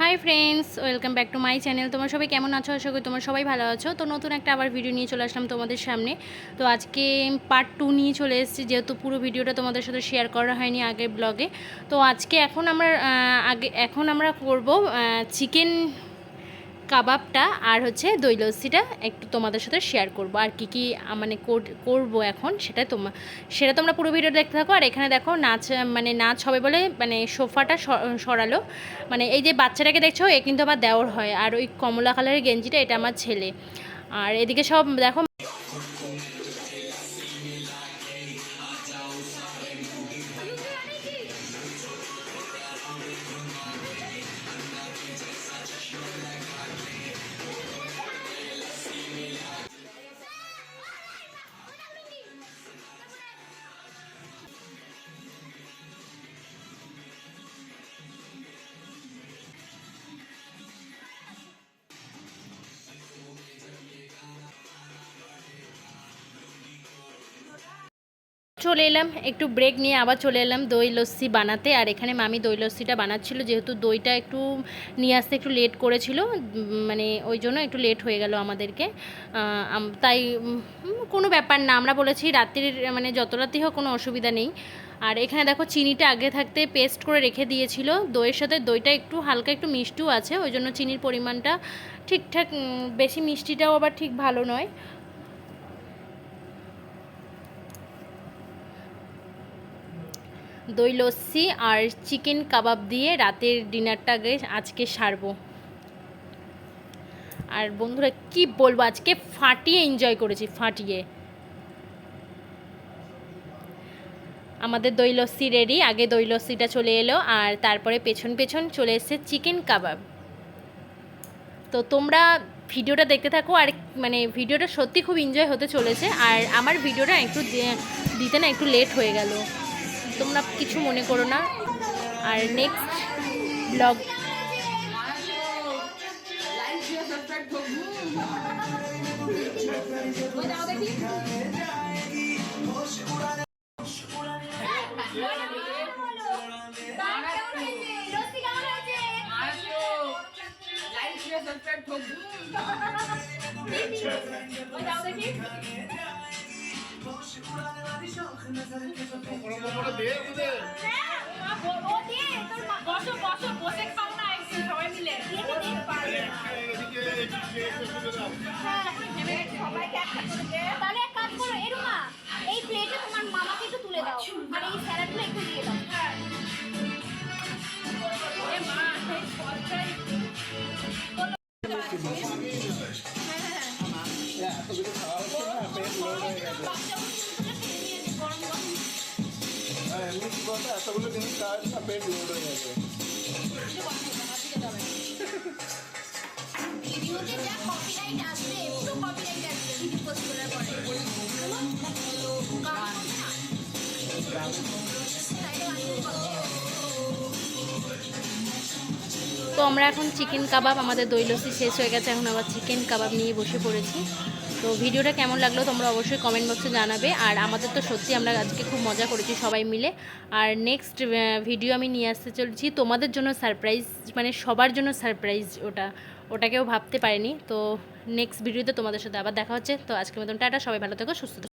Hi friends, welcome back to my channel. তোমরা সবাই কেমন আছো? আশা করি তোমরা সবাই ভালো আছো। তো নতুন একটা আবার ভিডিও নিয়ে চলে আসলাম তোমাদের সামনে। তো আজকে পার্ট 2 নিয়ে চলে এসেছি, যেহেতু পুরো ভিডিওটা তোমাদের সাথে শেয়ার করা হয়নি আগের ব্লগে। তো আজকে এখন আমরা করব চিকেন কাবাবটা আর হচ্ছে দই লস্যিটা একটু তোমাদের সাথে শেয়ার করব। আর কি মানে করব এখন সেটা তোমরা পুরো ভিডিও দেখতে থাকো। আর এখানে দেখো নাচ হবে বলে মানে সোফাটা সরালো, মানে এই যে বাচ্চাটাকে দেখছো এ কিন্তু আমার দেওর হয়, আর ওই কমলা কালারের গেঞ্জিটা এটা আমার ছেলে। আর এদিকে সব দেখো চলে এলাম একটু ব্রেক নিয়ে, আবার চলে এলাম দই লস্যি বানাতে। আর এখানে মামি দই লস্যিটা বানাচ্ছিল, যেহেতু দইটা একটু নিয়ে আসতে একটু লেট করেছিল, মানে ওই জন্য একটু লেট হয়ে গেল আমাদেরকে। তাই কোনো ব্যাপার না, আমরা বলেছি রাত্রির মানে যত রাত্রি হোক কোনো অসুবিধা নেই। আর এখানে দেখো চিনিটা আগে থাকতে পেস্ট করে রেখে দিয়েছিল দইয়ের সাথে। দইটা একটু হালকা একটু মিষ্টিও আছে, ওই জন্য চিনির পরিমাণটা ঠিকঠাক, বেশি মিষ্টিটাও আবার ঠিক ভালো নয়। দই লস্যি আর চিকেন কাবাব দিয়ে রাতের ডিনারটাকে আজকে সারবো। আর বন্ধুরা কি বলবো, আজকে ফাটিয়ে এনজয় করেছি, ফাটিয়ে। আমাদের দই লস্যি রেডি, আগে দই লস্যিটা চলে এলো আর তারপরে পেছন পেছন চলে এসেছে চিকেন কাবাব। তো তোমরা ভিডিওটা দেখতে থাকো, আর মানে ভিডিওটা সত্যি খুব এনজয় হতে চলেছে। আর আমার ভিডিওটা একটু দিতে না একটু লেট হয়ে গেল, তোমরা কিছু মনে করো না। আর নেক্সট ব্লগ তাহলে এক কাজ করো, এরুমা এই প্লেটে তোমার মামাকে একটু তুলে দাও, আর এই স্যালাডগুলো একটু দিয়ে দাও। এতগুলো জিনিস খাওয়ার না পেট লোড হয়ে যাবে। ভিডিওতে যা কপিরাইট আসবে, একটু কপিরাইট আসবে ভিডিও পোস্ট করার পরে। তো আমরা এখন চিকেন কাবাব, আমাদের দই লস্যি শেষ হয়ে গেছে, এখন আবার চিকেন কাবাব নিয়ে বসে পড়েছি। তো ভিডিওটা কেমন লাগলো তোমরা অবশ্যই কমেন্ট বক্সে জানাবে। আর আমাদের তো সত্যি আমরা আজকে খুব মজা করেছি সবাই মিলে। আর নেক্সট ভিডিও আমি নিয়ে আসতে চলছি তোমাদের জন্য সারপ্রাইজ, মানে সবার জন্য সারপ্রাইজ, ওটাকেও ভাবতে পারিনি। তো নেক্সট ভিডিওতে তোমাদের সাথে আবার দেখা হচ্ছে। তো আজকের মতন টাটা, সবাই ভালো থেকো, সুস্থ থেকো।